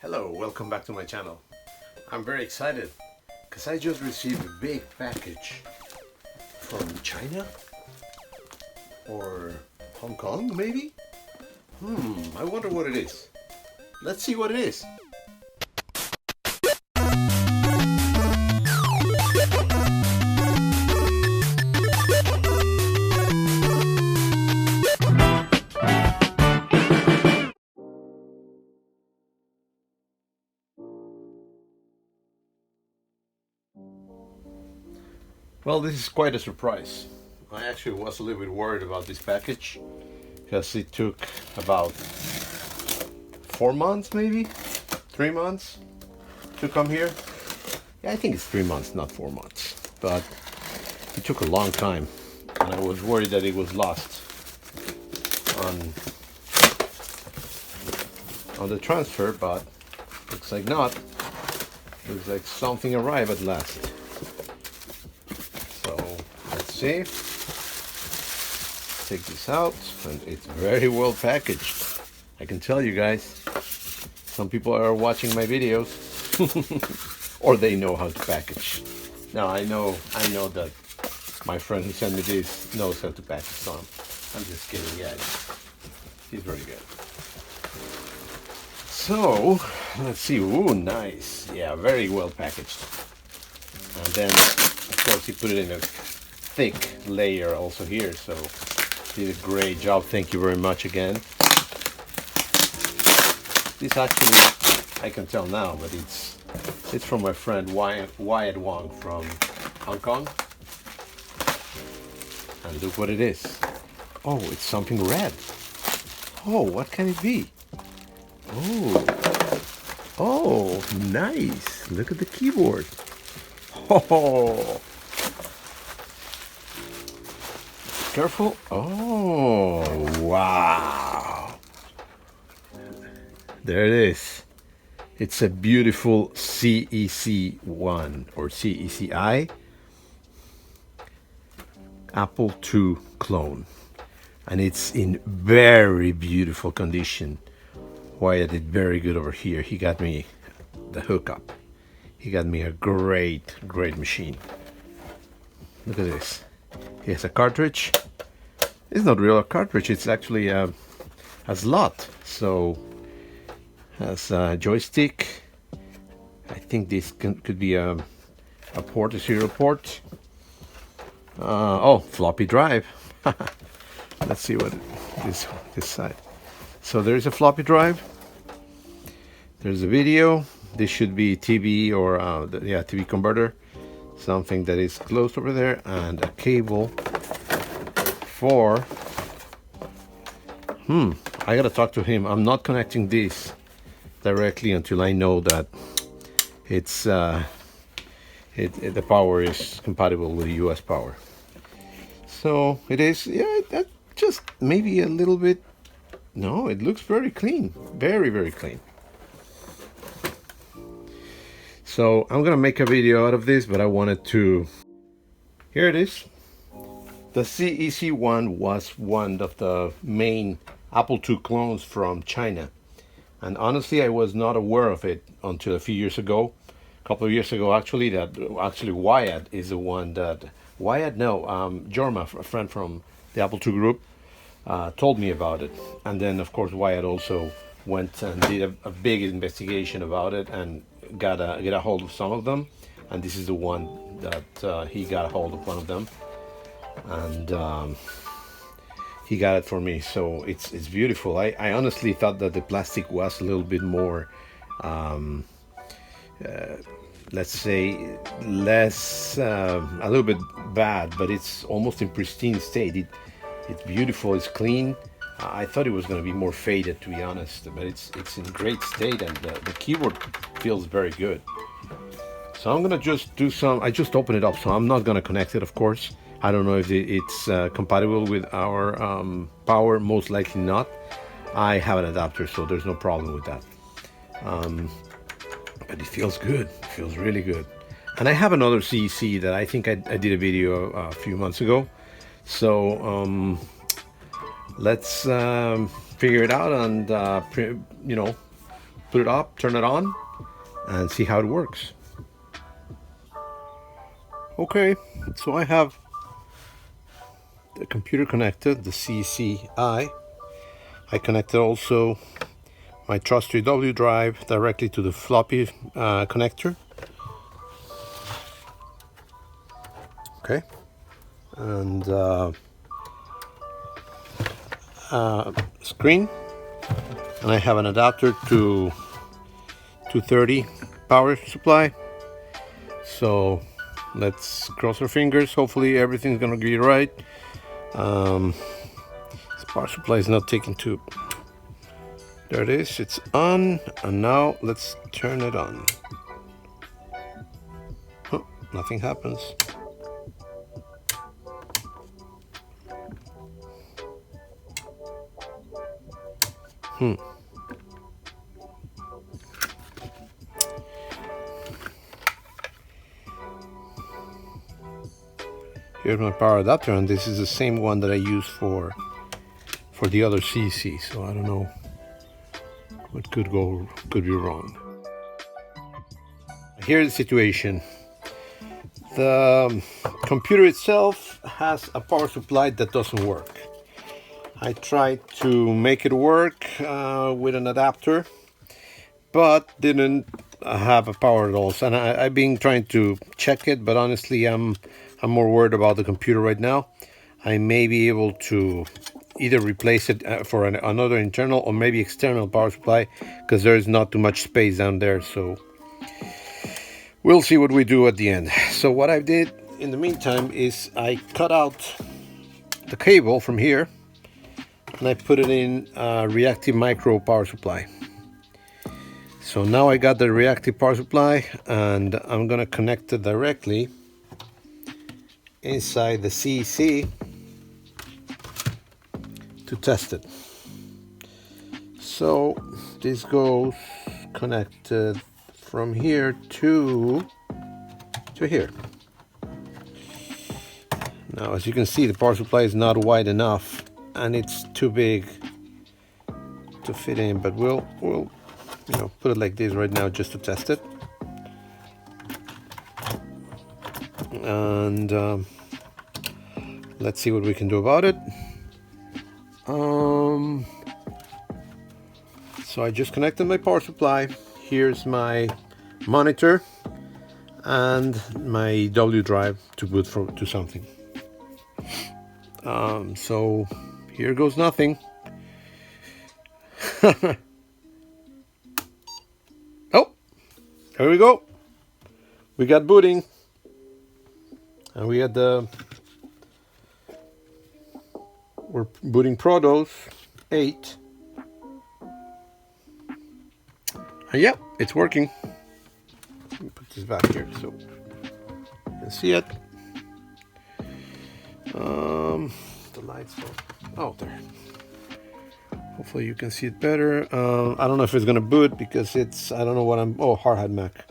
Hello, welcome back to my channel. I'm very excited because I just received a big package from China or Hong Kong maybe? I wonder what it is. Let's see what it is. Well, this is quite a surprise. I actually was a little bit worried about this package because it took about 4 months, maybe 3 months to come here. Yeah, I think it's 3 months, not 4 months, but it took a long time, and I was worried that it was lost on the transfer, but looks like not. Looks like something arrived at last. Let's see. Take this out, and it's very well packaged. I can tell you guys, some people are watching my videos or they know how to package. Now I know that my friend who sent me this knows how to package some. I'm just kidding, yeah. He's very good. So let's see. Ooh, nice. Yeah, very well packaged. And then of course he put it in a thick layer also here, so did a great job. Thank you very much again. This actually, I can tell now, but it's from my friend Wyatt Wong from Hong Kong. And look what it is. Oh, it's something red. Oh, what can it be? Oh, nice. Look at the keyboard. Oh, careful. Oh, wow. There it is. It's a beautiful CEC-I or CEC-I Apple II clone. And it's in very beautiful condition. Wyatt did very good over here. He got me the hookup. He got me a great machine. Look at this. He has a cartridge. It's not really a cartridge, it's actually a slot. So has a joystick. I think this could be a port, a serial port. Oh, floppy drive. Let's see what this side. So there's a floppy drive. There's a video. This should be TV or TV converter. Something that is closed over there, and a cable for I gotta talk to him. I'm not connecting this directly until I know that it's the power is compatible with US power. So it is, yeah, that just maybe a little bit. No, it looks very clean, very clean. So I'm gonna make a video out of this, but I wanted to. Here it is. The CEC-I was one of the main Apple II clones from China, and honestly I was not aware of it until a few years ago, a couple of years ago actually. That actually Wyatt is the one that Jorma, a friend from the Apple II group, told me about it. And then of course Wyatt also went and did a big investigation about it and get a hold of some of them, and this is the one that he got a hold of one of them, and he got it for me. So it's beautiful. I honestly thought that the plastic was a little bit more let's say less a little bit bad, but it's almost in pristine state. It's beautiful, it's clean. I thought it was going to be more faded, to be honest, but it's in great state, and the keyboard feels very good. So I'm gonna just do some. I just opened it up, so I'm not gonna connect it, of course. I don't know if it's compatible with our power. Most likely not. I have an adapter, so there's no problem with that. But it feels good. It feels really good. And I have another CEC that I think I did a video a few months ago. So let's figure it out and put it up, turn it on, and see how it works. Okay, so I have the computer connected, the CEC-I. I connected also my Trust3W drive directly to the floppy connector. Okay, and screen, and I have an adapter to 230 power supply. So let's cross our fingers. Hopefully everything's gonna be right. This power supply is not taking too. There it is. It's on, and now let's turn it on. Oh, nothing happens. Here's my power adapter, and this is the same one that I use for the other CC. So I don't know what could be wrong. Here's the situation. The computer itself has a power supply that doesn't work. I tried to make it work with an adapter, but didn't have a power at all. And I've been trying to check it, but honestly, I'm more worried about the computer right now. I may be able to either replace it for another internal or maybe external power supply, because there's not too much space down there. So we'll see what we do at the end. So what I did in the meantime is I cut out the cable from here, and I put it in a reactive micro power supply. So now I got the reactive power supply, and I'm gonna connect it directly inside the CEC to test it. So this goes connected from here to here. Now, as you can see, the power supply is not wide enough, and it's too big to fit in, but we'll put it like this right now just to test it. And let's see what we can do about it. So I just connected my power supply. Here's my monitor and my W drive to boot to something. So here goes nothing. Oh, there we go. We got booting, and we had we're booting Protos 8. And yeah, it's working. Let me put this back here so you can see it. The lights are, oh, there. Hopefully you can see it better. I don't know if it's gonna boot because it's, I don't know what hard hat Mac.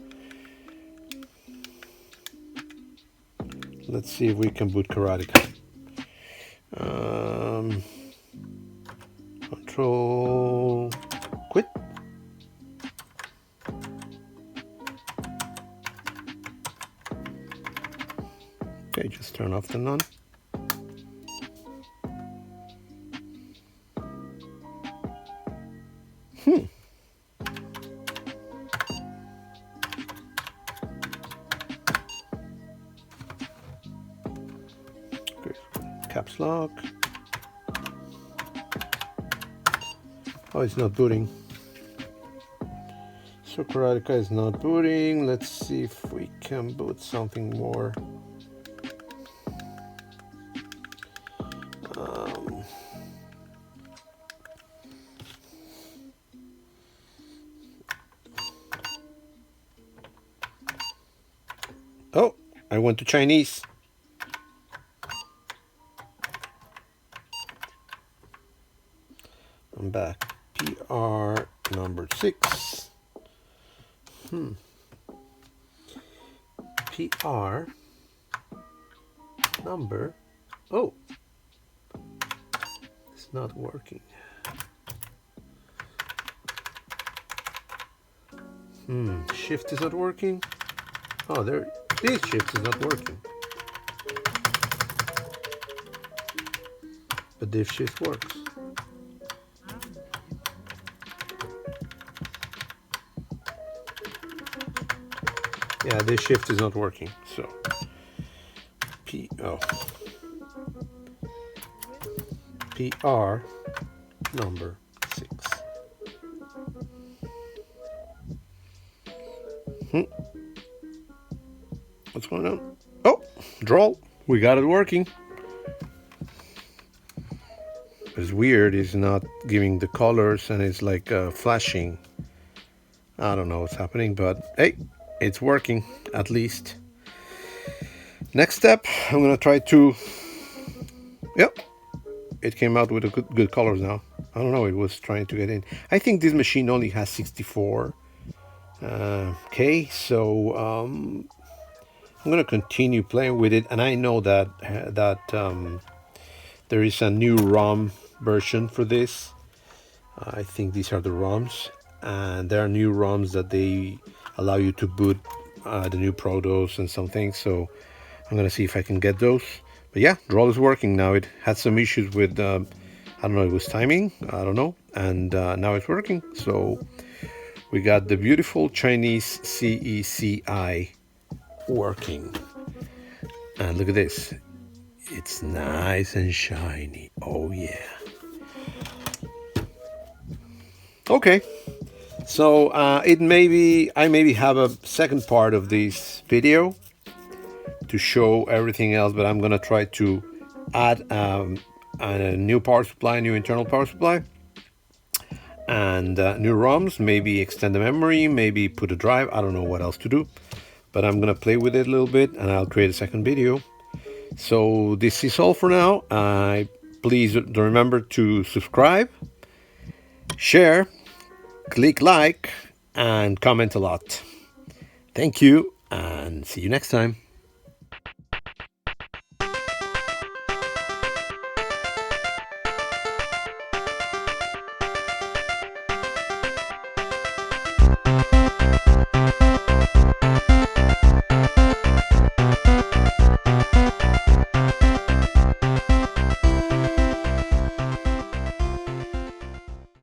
Let's see if we can boot Karatsoridis. Control quit. Okay, just turn off the none. Caps lock. Oh, it's not booting. So Karatsoridis is not booting. Let's see if we can boot something more. Oh, I went to Chinese. I'm back. PR number 6. PR number. Oh, it's not working. Shift is not working. Oh, there. This shift is not working. But this shift works. Yeah, this shift is not working. So PR number 6. What's going on? Oh, draw. We got it working. It's weird. It's not giving the colors and it's like flashing. I don't know what's happening, but hey, it's working at least. Next step, I'm gonna try to. Yep, it came out with a good colors now. I don't know. It was trying to get in. I think this machine only has 64. Okay, so I'm gonna continue playing with it, and I know that there is a new ROM version for this. I think these are the ROMs, and there are new ROMs that they allow you to boot the new Protos and some things. So I'm gonna see if I can get those. But yeah, Droll is working now. It had some issues with I don't know, it was timing, I don't know, and now it's working. So we got the beautiful Chinese CEC-I working. And look at this. It's nice and shiny. Oh yeah. Okay. So I maybe have a second part of this video to show everything else, but I'm gonna try to add a new power supply, new internal power supply, and new ROMs, maybe extend the memory, maybe put a drive. I don't know what else to do, but I'm gonna play with it a little bit and I'll create a second video. So this is all for now. Please remember to subscribe, share, click like, and comment a lot. Thank you, and see you next time.